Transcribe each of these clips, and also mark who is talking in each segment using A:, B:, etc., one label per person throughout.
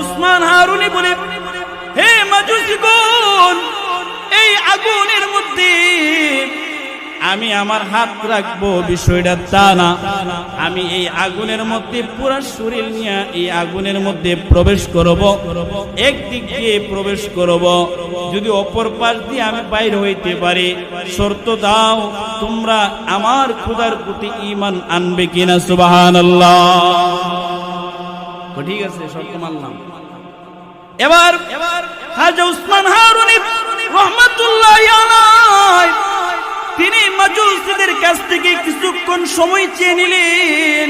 A: উসমান হারুনি বলে, হে মাজুসিগণ, এই আগুনের মধ্যে আমি আমার হাত রাখবো বিষয়টা তা না, আমি এই আগুনের মধ্যে পুরো শরীর নিয়ে এই আগুনের মধ্যে প্রবেশ করব, একদিক দিয়ে প্রবেশ করব, যদি অপর পাশ দিয়ে আমি বাইরে হইতে পারি, শর্ত দাও তোমরা আমার খোদার প্রতি ঈমান আনবে কিনা। সুবহানাল্লাহ। ঠিক আছে, শর্ত মানলাম। এবার খাজা উসমান হারুনি রাহমাতুল্লাহি আলাইহি তিনি মাজুসীদের কাছ থেকে কিছুক্ষণ সময় চেয়ে নিলেন।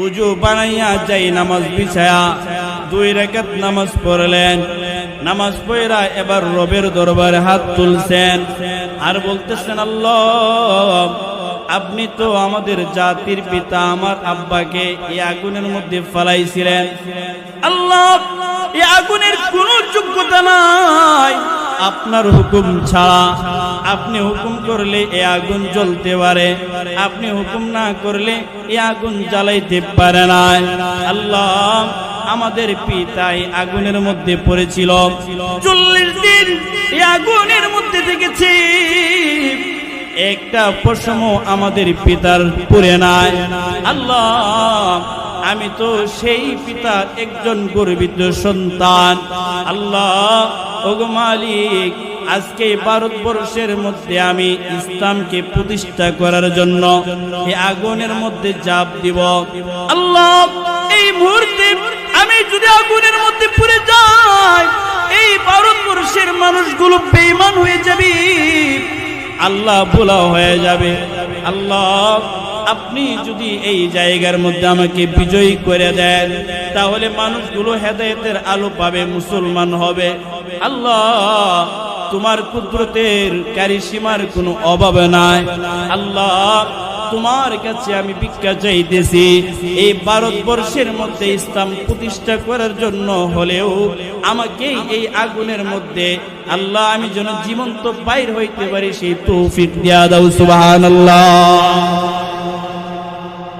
A: উযু বানাইয়া যাই নামাজ বিছায়া 2 রাকাত নামাজ পড়লেন। নামাজ পড়া এবার রবের দরবারে হাত তুলছেন আর বলতেছেন, আল্লাহ, আপনি তো আমাদের জাতির পিতা আমার আব্বাকে এই আগুনের মধ্যে ফেলাইছিলেন। আল্লাহ, এই আগুনের কোনো যোগ্যতা নাই, আপনার হুকুম ছাড়া। আপনি হুকুম করলে এই আগুন জ্বলতে পারে, আপনি হুকুম না করলে এই আগুন জ্বালাইতে পারে না। আল্লাহ, আমাদের পিতা এই আগুনের মধ্যে পড়েছিল, 40 দিন এই আগুনের মধ্যে থেকেছে, একটা পশম আমাদের পিতার পড়ে নাই। আল্লাহ, আমি তো সেই পিতার একজন গর্বিত সন্তান। আল্লাহ, ওগো মালিক, আজকে ভারতবর্ষের মধ্যে আমি ইসলামকে প্রতিষ্ঠা করার জন্য এই আগুনের মধ্যে ঝাঁপ দিব। আল্লাহ, এই মুহূর্তে আমি যদি আগুনের মধ্যে পড়ে যাই, এই ভারতবর্ষের মানুষগুলো বেঈমান হয়ে যাবে, আল্লাহ ভোলা হয়ে যাবে। আল্লাহ, আপনি যদি এই জায়গার মধ্যে আমাকে বিজয়ী করে দেন, তাহলে মানুষগুলো হেদায়েতের আলো পাবে, মুসলমান হবে। আল্লাহ, তোমার কুদরতের কারিশমার কোনো অভাব নাই। আল্লাহ, তোমার কাছে আমি ভিক্ষা চাইতেছি, এই ভারতবর্ষের মধ্যে ইসলাম প্রতিষ্ঠা করার জন্য হলেও আমাকে এই আগুনের মধ্যে, আল্লাহ, আমি যেন জীবন্ত বাইর হইতে পারি, সেই তৌফিক দিয়া দাও। সুবহানাল্লাহ।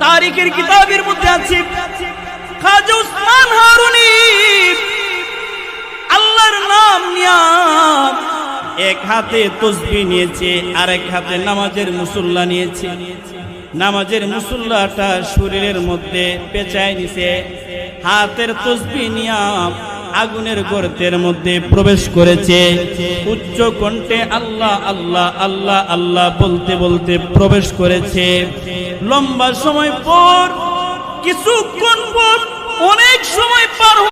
A: তারিখের কিতাবের মধ্যে আছে, খাজা উসমান হারুনি আল্লাহর নাম নিয়া এক হাতে তাসবিহ নিয়েছে আর এক হাতে নামাজের মুসল্লা নিয়েছে। নামাজের মুসল্লাটা শরীরের মধ্যে পেঁচায় নিছে, হাতের তাসবিহ নিয়া আগুনের গর্তের মধ্যে প্রবেশ করেছে। উচ্চ কণ্ঠে আল্লাহ আল্লাহ আল্লাহ আল্লাহ বলতে বলতে প্রবেশ করেছে। লম্বা সময় পর, কিছুক্ষণ পর, অনেক সময় পার